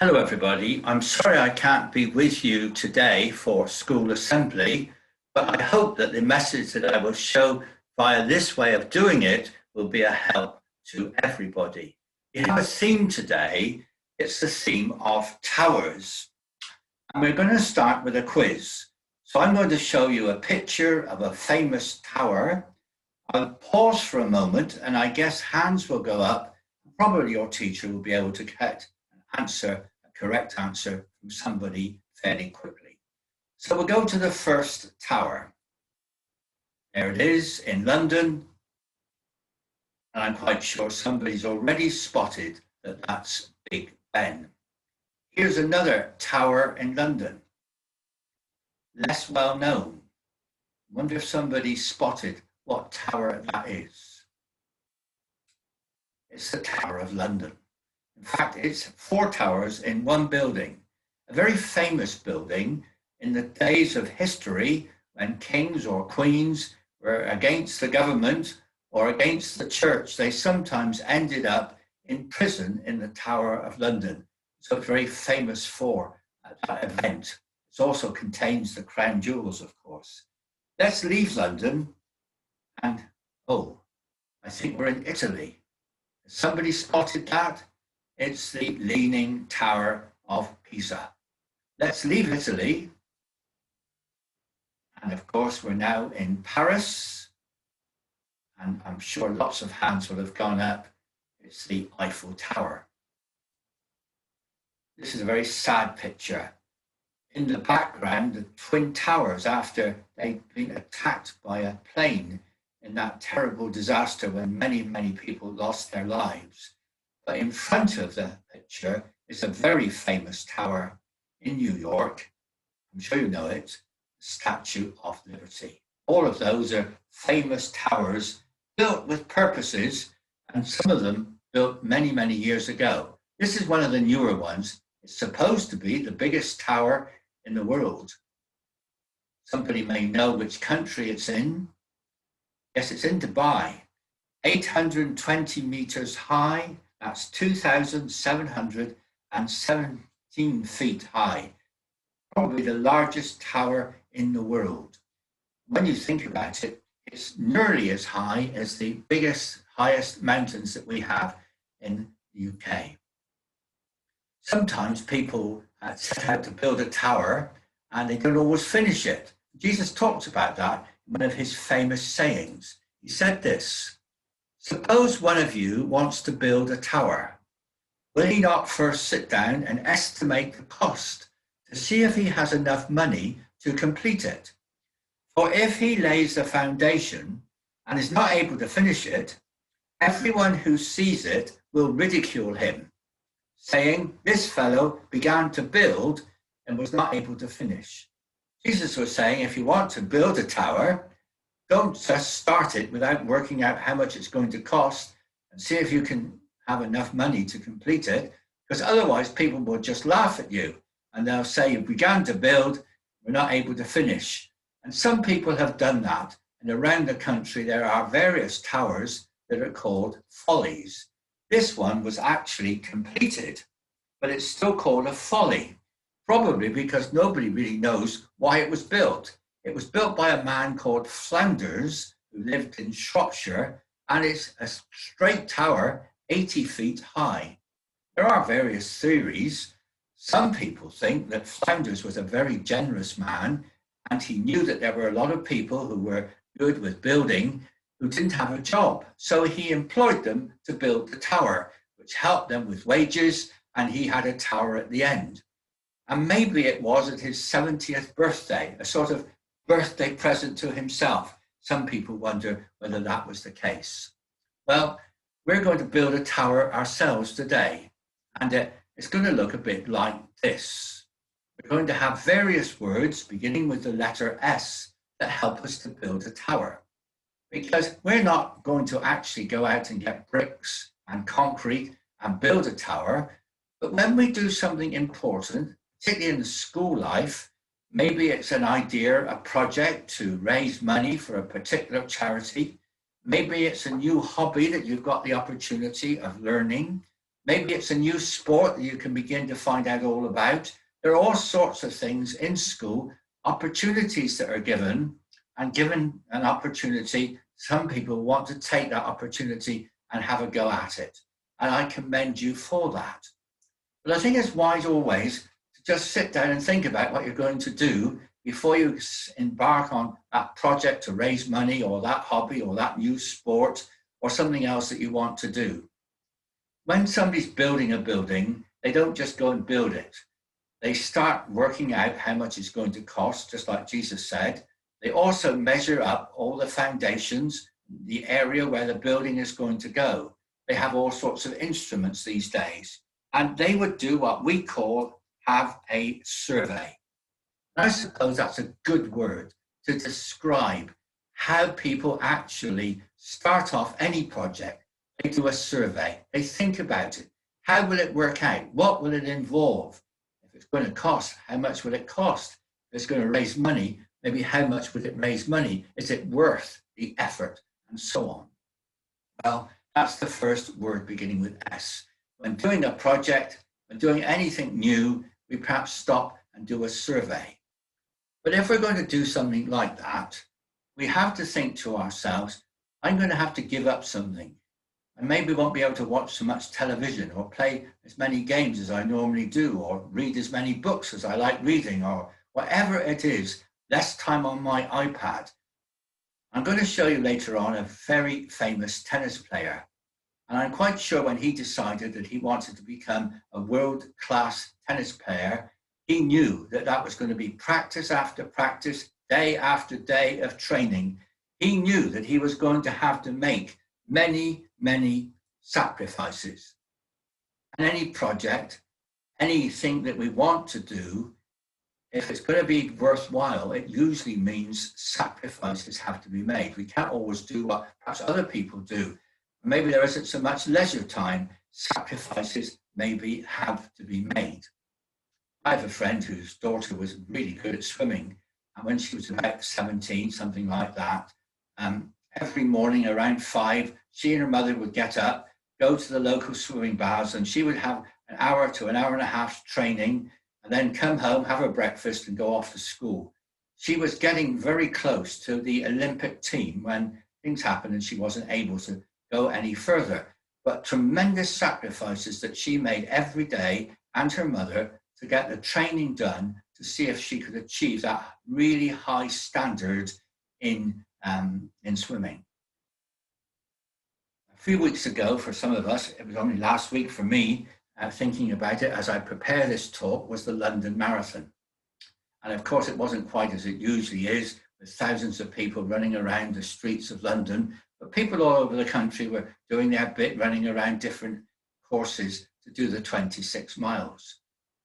Hello, everybody. I'm sorry I can't be with you today for school assembly, but I hope that the message that I will show via this way of doing it will be a help to everybody. We have a theme today. It's the theme of towers. And we're going to start with a quiz. So I'm going to show you a picture of a famous tower. I'll pause for a moment, and I guess hands will go up. Probably your teacher will be able to get an answer, a correct answer from somebody fairly quickly. So we'll go to the first tower. There it is in London. And I'm quite sure somebody's already spotted that that's Big Ben. Here's another tower in London. Less well known. Wonder if somebody spotted what tower that is. It's the Tower of London. In fact, it's 4 towers in one building, a very famous building in the days of history when kings or queens were against the government or against the church. They sometimes ended up in prison in the Tower of London. So it's very famous for that event. It also contains the crown jewels, of course. Let's leave London and, I think we're in Italy. Has somebody spotted that? It's the Leaning Tower of Pisa. Let's leave Italy. And of course, we're now in Paris. And I'm sure lots of hands will have gone up. It's the Eiffel Tower. This is a very sad picture. In the background, the Twin Towers, after they'd been attacked by a plane in that terrible disaster when many, many people lost their lives. But in front of the picture is a very famous tower in New York. I'm sure you know it, the Statue of Liberty. All of those are famous towers built with purposes, and some of them built many, many years ago. This is one of the newer ones. It's supposed to be the biggest tower in the world. Somebody may know which country it's in. Yes, it's in Dubai. 820 meters high. That's 2,717 feet high. Probably the largest tower in the world. When you think about it, it's nearly as high as the biggest, highest mountains that we have in the UK. Sometimes people set out to build a tower and they don't always finish it. Jesus talked about that in one of his famous sayings. He said this, "Suppose one of you wants to build a tower. Will he not first sit down and estimate the cost to see if he has enough money to complete it? For if he lays the foundation and is not able to finish it, everyone who sees it will ridicule him, saying, 'This fellow began to build and was not able to finish.'" Jesus was saying, if you want to build a tower, don't just start it without working out how much it's going to cost and see if you can have enough money to complete it, because otherwise people will just laugh at you and they'll say you began to build, we're not able to finish. And some people have done that. And around the country, there are various towers that are called follies. This one was actually completed, but it's still called a folly. Probably because nobody really knows why it was built. It was built by a man called Flounders, who lived in Shropshire, and it's a straight tower, 80 feet high. There are various theories. Some people think that Flounders was a very generous man, and he knew that there were a lot of people who were good with building who didn't have a job. So he employed them to build the tower, which helped them with wages, and he had a tower at the end. And maybe it was at his 70th birthday, a sort of birthday present to himself. Some people wonder whether that was the case. Well, we're going to build a tower ourselves today, and it's going to look a bit like this. We're going to have various words beginning with the letter S that help us to build a tower, because we're not going to actually go out and get bricks and concrete and build a tower. But when we do something important, particularly in the school life, maybe it's an idea, a project to raise money for a particular charity. Maybe it's a new hobby that you've got the opportunity of learning. Maybe it's a new sport that you can begin to find out all about. There are all sorts of things in school, opportunities that are given, and given an opportunity, some people want to take that opportunity and have a go at it. And I commend you for that. But I think it's wise always to just sit down and think about what you're going to do before you embark on that project to raise money or that hobby or that new sport or something else that you want to do. When somebody's building a building, they don't just go and build it. They start working out how much it's going to cost, just like Jesus said. They also measure up all the foundations, the area where the building is going to go. They have all sorts of instruments these days. And they would do what we call have a survey. I suppose that's a good word to describe how people actually start off any project. They do a survey. They think about it. How will it work out? What will it involve? If it's going to cost, how much will it cost? If it's going to raise money, maybe how much would it raise money? Is it worth the effort? And so on. Well, that's the first word beginning with S. When doing a project, when doing anything new, we perhaps stop and do a survey. But if we're going to do something like that, we have to think to ourselves, I'm going to have to give up something. I maybe won't be able to watch so much television or play as many games as I normally do or read as many books as I like reading or whatever it is, less time on my iPad. I'm going to show you later on a very famous tennis player. And I'm quite sure when he decided that he wanted to become a world-class tennis player, he knew that that was going to be practice after practice, day after day of training. He knew that he was going to have to make many, many sacrifices. And any project, anything that we want to do, if it's going to be worthwhile, it usually means sacrifices have to be made. We can't always do what perhaps other people do. Maybe there isn't so much leisure time. Sacrifices maybe have to be made. I have a friend whose daughter was really good at swimming. And when she was about 17, something like that, every morning around 5, she and her mother would get up, go to the local swimming baths, and she would have an hour to an hour and a half training, and then come home, have her breakfast, and go off to school. She was getting very close to the Olympic team when things happened and she wasn't able to go any further. But tremendous sacrifices that she made every day, and her mother, to get the training done to see if she could achieve that really high standard in swimming. A few weeks ago, for some of us, it was only last week for me, thinking about it as I prepare this talk, was the London Marathon. And of course, it wasn't quite as it usually is, with thousands of people running around the streets of London, but people all over the country were doing their bit, running around different courses to do the 26 miles.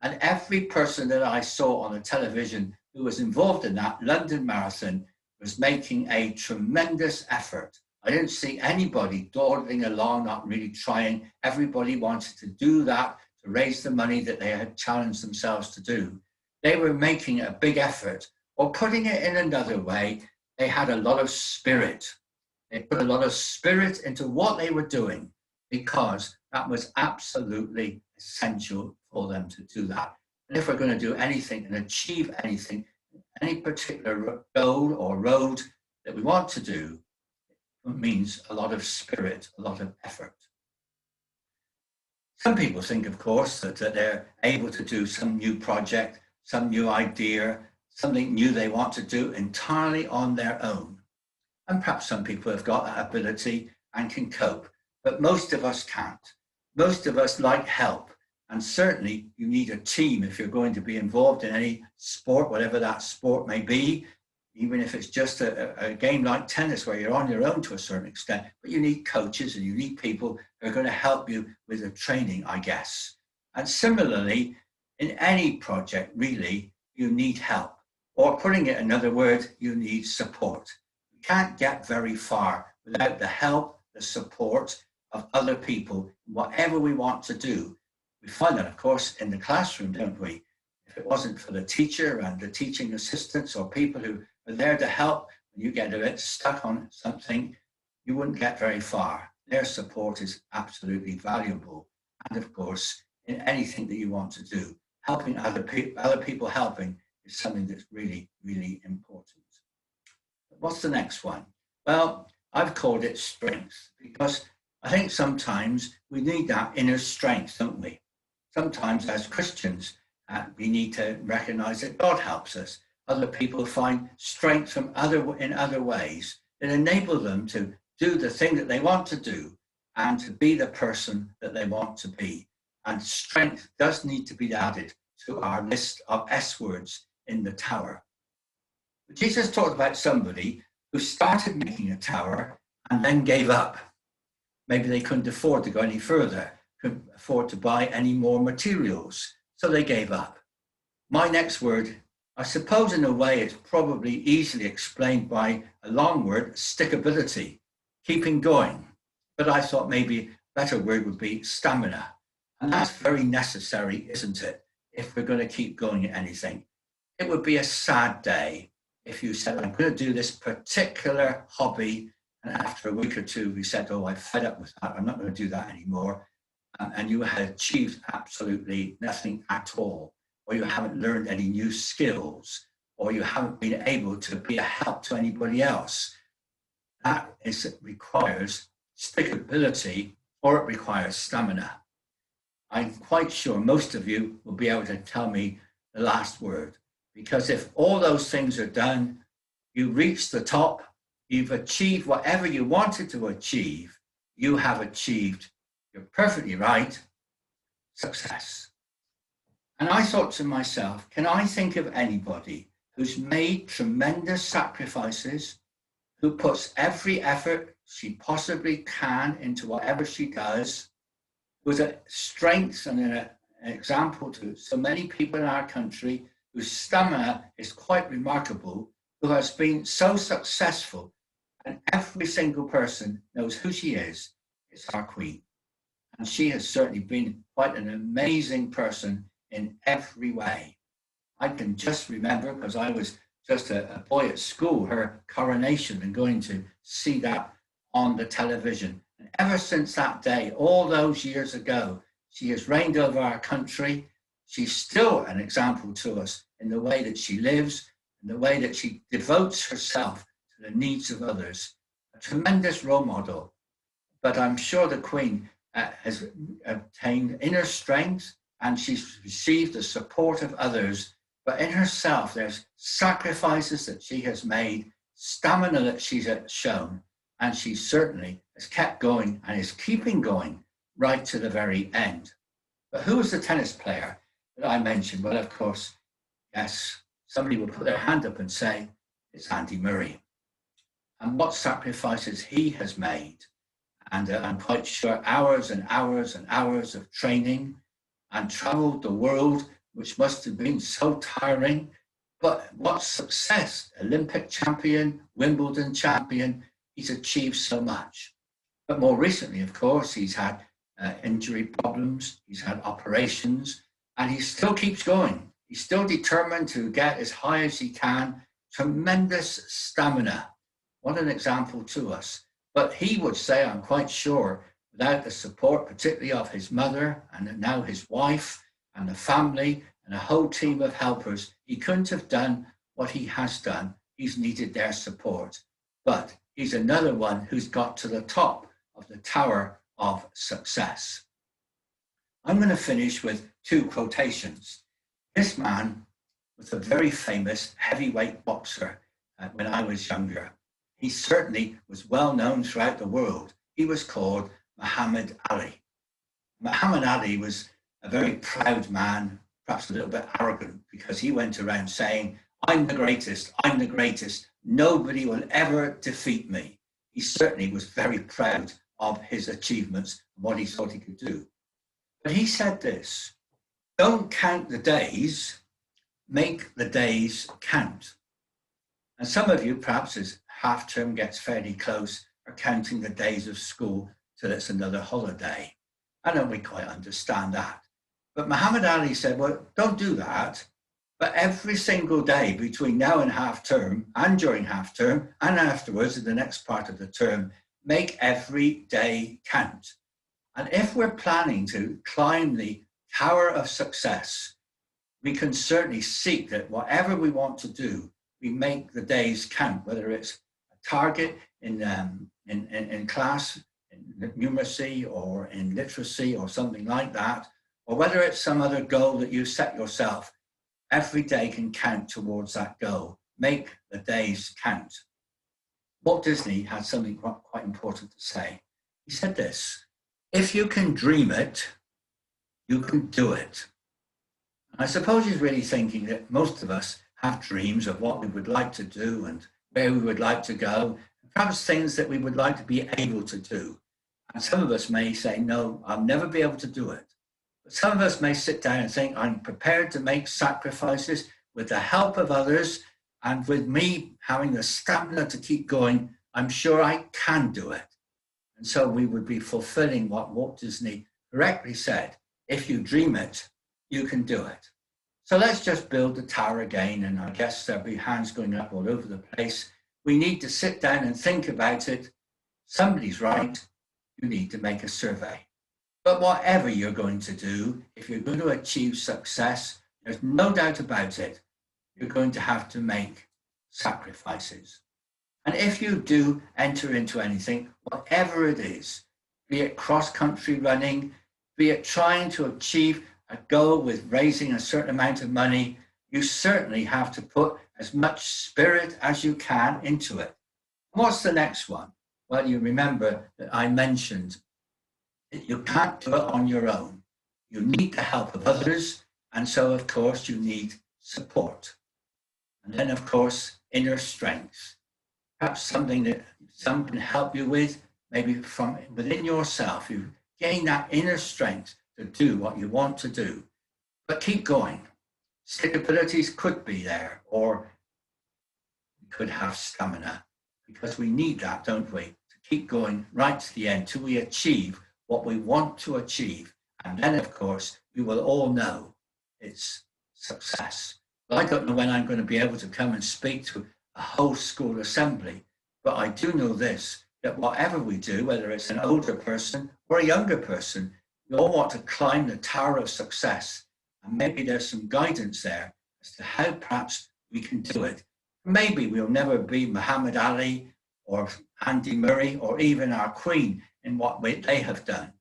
And every person that I saw on the television who was involved in that London Marathon was making a tremendous effort. I didn't see anybody dawdling along, not really trying. Everybody wanted to do that to raise the money that they had challenged themselves to do. They were making a big effort, or putting it in another way, they had a lot of spirit. They put a lot of spirit into what they were doing because that was absolutely essential for them to do that. And if we're going to do anything and achieve anything, any particular goal or road that we want to do, it means a lot of spirit, a lot of effort. Some people think, of course, that they're able to do some new project, some new idea, something new they want to do entirely on their own. And perhaps some people have got that ability and can cope, but most of us can't. Most of us like help. And certainly you need a team if you're going to be involved in any sport, whatever that sport may be, even if it's just a game like tennis where you're on your own to a certain extent, but you need coaches and you need people who are going to help you with the training, I guess. And similarly, in any project, really, you need help. Or putting it another word, you need support. You can't get very far without the help, the support of other people, whatever we want to do. We find that, of course, in the classroom, don't we? If it wasn't for the teacher and the teaching assistants or people who are there to help when you get a bit stuck on something, you wouldn't get very far. Their support is absolutely valuable. and of course, in anything that you want to do. Helping other people helping is something that's really, really important. What's the next one? Well, I've called it strength because I think sometimes we need that inner strength, don't we? Sometimes as Christians, we need to recognize that God helps us. Other people find strength from in other ways that enable them to do the thing that they want to do and to be the person that they want to be. And strength does need to be added to our list of S words in the tower. But Jesus talked about somebody who started making a tower and then gave up. Maybe they couldn't afford to go any further, couldn't afford to buy any more materials, so they gave up. My next word, I suppose in a way it's probably easily explained by a long word, stickability, keeping going. But I thought maybe a better word would be stamina. And that's very necessary, isn't it? If we're going to keep going at anything. It would be a sad day if you said, I'm going to do this particular hobby, and after a week or two, you said, oh, I'm fed up with that. I'm not going to do that anymore. And you had achieved absolutely nothing at all, or you haven't learned any new skills, or you haven't been able to be a help to anybody else. That requires stickability, or it requires stamina. I'm quite sure most of you will be able to tell me the last word, because if all those things are done, you reach the top, you've achieved whatever you wanted to achieve, you have achieved, you're perfectly right, success. And I thought to myself, can I think of anybody who's made tremendous sacrifices, who puts every effort she possibly can into whatever she does, was a strength and an example to so many people in our country whose stamina is quite remarkable, who has been so successful, and every single person knows who she is. It's our Queen. And she has certainly been quite an amazing person in every way. I can just remember, because I was just a boy at school, her coronation and going to see that on the television. And ever since that day, all those years ago, she has reigned over our country. She's still an example to us in the way that she lives, in the way that she devotes herself to the needs of others. A tremendous role model. But I'm sure the Queen has obtained inner strength and she's received the support of others. But in herself, there's sacrifices that she has made, stamina that she's shown, and she certainly has kept going and is keeping going right to the very end. But who was the tennis player that I mentioned? Well, of course, yes, somebody will put their hand up and say, it's Andy Murray. And what sacrifices he has made. And I'm quite sure hours and hours and hours of training and traveled the world, which must have been so tiring. But what success, Olympic champion, Wimbledon champion, he's achieved so much. But more recently, of course, he's had injury problems, he's had operations, and he still keeps going. He's still determined to get as high as he can. Tremendous stamina. What an example to us. But he would say, I'm quite sure, without the support, particularly of his mother and now his wife and the family and a whole team of helpers, he couldn't have done what he has done. He's needed their support. But he's another one who's got to the top of the tower of success. I'm going to finish with two quotations. This man was a very famous heavyweight boxer when I was younger. He certainly was well known throughout the world. He was called Muhammad Ali. Muhammad Ali was a very proud man, perhaps a little bit arrogant, because he went around saying, I'm the greatest, nobody will ever defeat me. He certainly was very proud of his achievements and what he thought he could do. But he said this, don't count the days, make the days count. And some of you, perhaps as half term gets fairly close, are counting the days of school till it's another holiday. I don't really quite understand that. But Muhammad Ali said, well, don't do that. But every single day between now and half term and during half term and afterwards in the next part of the term, make every day count. And if we're planning to climb the tower of success, we can certainly seek that whatever we want to do, we make the days count, whether it's a target in class, in numeracy or in literacy or something like that, or whether it's some other goal that you set yourself. Every day can count towards that goal. Make the days count. Walt Disney had something quite important to say. He said this: if you can dream it, you can do it. I suppose he's really thinking that most of us have dreams of what we would like to do and where we would like to go, perhaps things that we would like to be able to do. And some of us may say, no, I'll never be able to do it. But some of us may sit down and think, I'm prepared to make sacrifices with the help of others, and with me having the stamina to keep going, I'm sure I can do it. And so we would be fulfilling what Walt Disney correctly said: if you dream it, you can do it. So let's just build the tower again. And I guess there'll be hands going up all over the place. We need to sit down and think about it. Somebody's right. You need to make a survey. But whatever you're going to do, if you're going to achieve success, there's no doubt about it, you're going to have to make sacrifices. And if you do enter into anything, whatever it is, be it cross-country running, be it trying to achieve a goal with raising a certain amount of money, you certainly have to put as much spirit as you can into it. What's the next one? Well, you remember that I mentioned that you can't do it on your own. You need the help of others, and so, of course, you need support. And then, of course, inner strength. Perhaps something that some can help you with, maybe from within yourself. You gain that inner strength to do what you want to do. But keep going. Stickabilities could be there, or we could have stamina, because we need that, don't we, to keep going right to the end till we achieve what we want to achieve. And then, of course, we will all know it's success. Well, I don't know when I'm going to be able to come and speak to a whole school assembly, but I do know this, that whatever we do, whether it's an older person or a younger person, we all want to climb the tower of success. And maybe there's some guidance there as to how perhaps we can do it. Maybe we'll never be Muhammad Ali or Andy Murray or even our Queen in what they have done.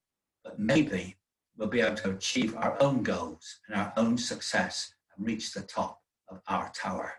But maybe we'll be able to achieve our own goals and our own success and reach the top of our tower.